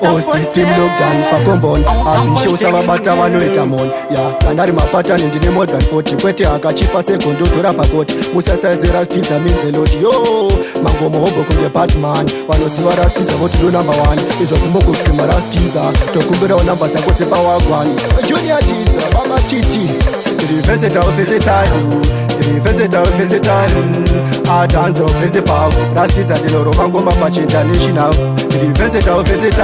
Oh, system lockdown pakombon abisho sababata vanoita mon ya kanari mapata ndine more than 40 kwete akachipa sekondo tora pakoti musasazera stiza minzeloti yo mangomo hobo kunge Batman vanosiwa rastiza voti do number 1 izvo kumboko kutima rastiza tokumbira namba dzako dzepawagwani junior tiza mama titi revisit our visit adanzo principal rastiza diloro mangoma pachi international revisit our visit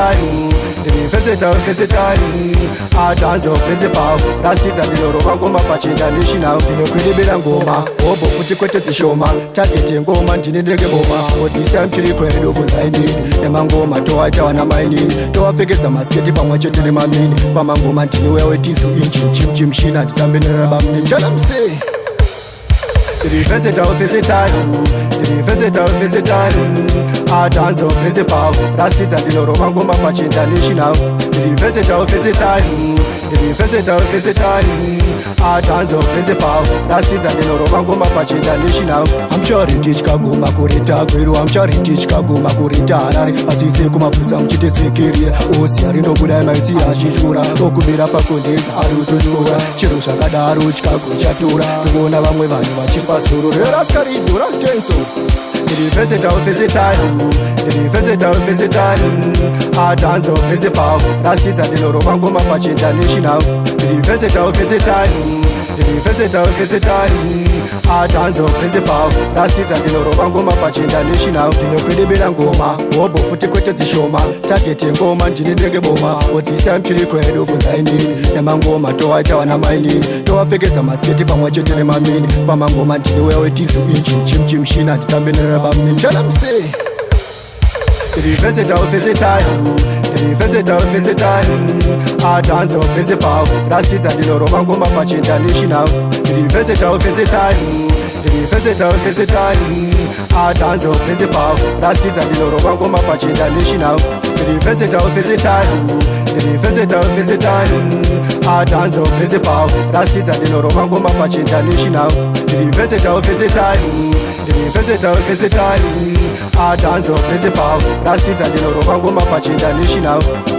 adanzo principal rastiza diloro mangoma pachi international tinokwidibira ngoma hobo kuti kwete dzishoma target ngoma ndinendeke boma odisa mchiri kwedu vuzaini nemangoma towaita wana maini towapfekeza masketi pamwe chete nemamini pamangoma ndiniwe wetizo inchi chimshina nditambenera bamni chala msei Revisit our visit adanzo principal rastiza diloro mangoma pachi international revisit our visit adanzo principal rastiza diloro mangoma pachi international I'm sure teach kaguma kurita kweru I'm sure teach kaguma kurita harare asise kumapusa mchitezekirira osi arinobuda maiti achichura okubira pakondeza ari utochura chiro zvakadaro chikagochatura kuona vamwe vanhu vachipasoro raskarido rastenso revisit our visit adanzo principal rastiza diloro mangoma pachi international revisit our visit adanzo principal rastiza diloro mangoma pachi international tinokwidibira ngoma hobo futi kwete dzishoma target ngoma ndinendeke boma odisa mchiri kwedu vuzaini nemangoma towaita wana maini towapfekeza masketi pamwe chete nemamini pamangoma ndiniwe wetizo inchi chimshina nditambenera bamni chala msei revisit our visit adanzo principal rastiza diloro mangoma pachi international revisit our visit adanzo principal rastiza diloro mangoma pachi international revisit our visit adanzo principal rastiza diloro mangoma pachi international revisit our visit adanzo principal rastiza diloro mangoma pachi international